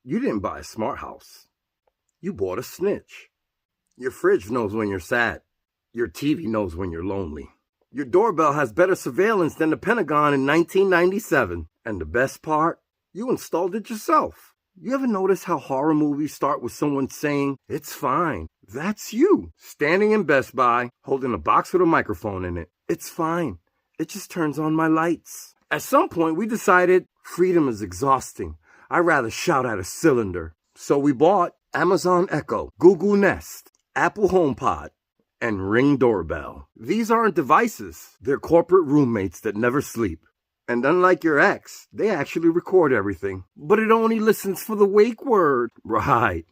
You didn't buy a smart house. You bought a snitch. Your fridge knows when you're sad. Your TV knows when you're lonely. Your doorbell has better surveillance than the Pentagon in 1997. And the best part? You installed it yourself. You ever notice how horror movies start with someone saying, "It's fine"? That's you, standing in Best Buy, holding a box with a microphone in it. It's fine. It just turns on my lights. At some point, we decided freedom is exhausting. I'd rather shout at a cylinder. So we bought Amazon Echo, Google Nest, Apple HomePod, and Ring Doorbell. These aren't devices. They're corporate roommates that never sleep. And unlike your ex, they actually record everything. But it only listens for the wake word. Right.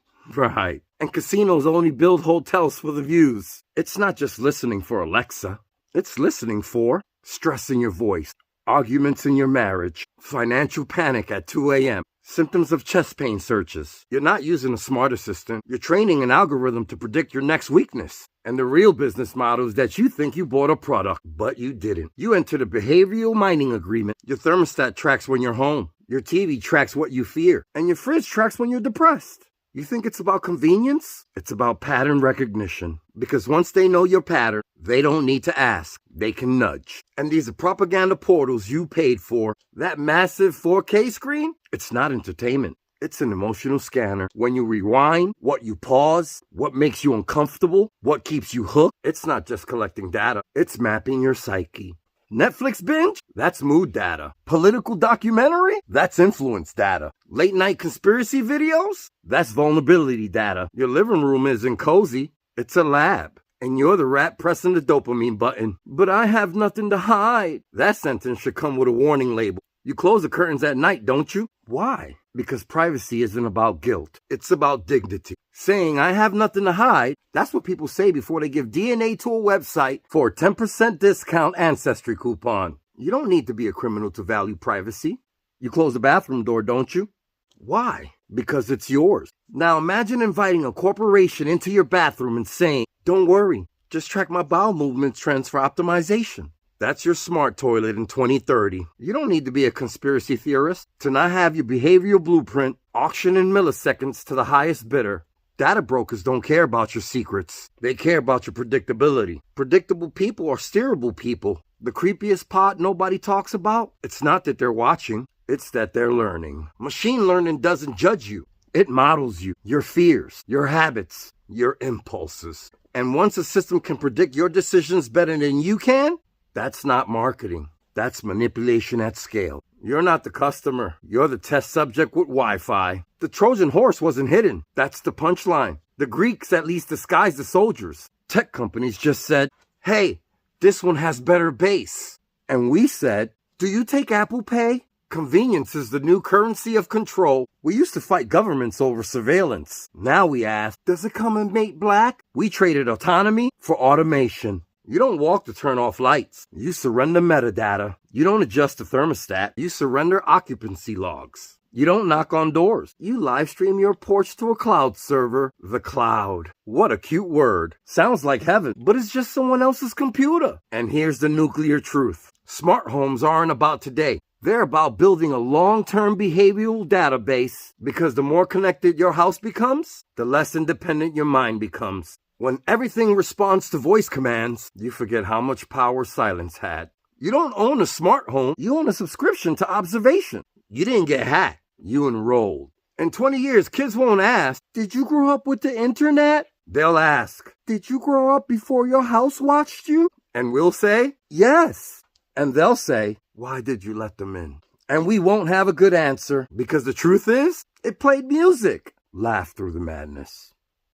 And casinos only build hotels for the views. It's not just listening for Alexa. It's listening for stress in your voice, arguments in your marriage, financial panic at 2 a.m., symptoms of chest pain searches. You're not using a smart assistant. You're training an algorithm to predict your next weakness. And the real business model is that you think you bought a product, but you didn't. You entered a behavioral mining agreement. Your thermostat tracks when you're home. Your TV tracks what you fear. And your fridge tracks when you're depressed. You think it's about convenience? It's about pattern recognition. Because once they know your pattern, they don't need to ask. They can nudge. And these are propaganda portals you paid for. That massive 4K screen? It's not entertainment. It's an emotional scanner. When you rewind, what you pause, what makes you uncomfortable, what keeps you hooked, it's not just collecting data. It's mapping your psyche. Netflix binge? That's mood data. Political documentary? That's influence data. Late night conspiracy videos? That's vulnerability data. Your living room isn't cozy. It's a lab. And you're the rat pressing the dopamine button. But I have nothing to hide. That sentence should come with a warning label. You close the curtains at night, don't you? Why? Because privacy isn't about guilt. It's about dignity. Saying I have nothing to hide, that's what people say before they give DNA to a website for a 10% discount ancestry coupon. You don't need to be a criminal to value privacy. You close the bathroom door, don't you? Why? Because it's yours. Now imagine inviting a corporation into your bathroom and saying, "Don't worry, just track my bowel movement trends for optimization." That's your smart toilet in 2030. You don't need to be a conspiracy theorist to not have your behavioral blueprint auctioned in milliseconds to the highest bidder. Data brokers don't care about your secrets. They care about your predictability. Predictable people are steerable people. The creepiest part nobody talks about? It's not that they're watching. It's that they're learning. Machine learning doesn't judge you. It models you, your fears, your habits, your impulses. And once a system can predict your decisions better than you can, that's not marketing. That's manipulation at scale. You're not the customer. You're the test subject with Wi-Fi. The Trojan horse wasn't hidden. That's the punchline. The Greeks at least disguised the soldiers. Tech companies just said, "Hey, this one has better bass." And we said, "Do you take Apple Pay?" Convenience is the new currency of control. We used to fight governments over surveillance. Now we ask, does it come in mate black? We traded autonomy for automation. You don't walk to turn off lights. You surrender metadata. You don't adjust the thermostat. You surrender occupancy logs. You don't knock on doors. You live stream your porch to a cloud server. The cloud. What a cute word. Sounds like heaven, but it's just someone else's computer. And here's the nuclear truth. Smart homes aren't about today. They're about building a long-term behavioral database, because the more connected your house becomes, the less independent your mind becomes. When everything responds to voice commands, you forget how much power silence had. You don't own a smart home. You own a subscription to observation. You didn't get hacked. You enrolled. In 20 years, kids won't ask, "Did you grow up with the internet?" They'll ask, "Did you grow up before your house watched you?" And we'll say, "Yes." And they'll say, "Why did you let them in?" And we won't have a good answer, because the truth is, it played music. Laugh through the madness.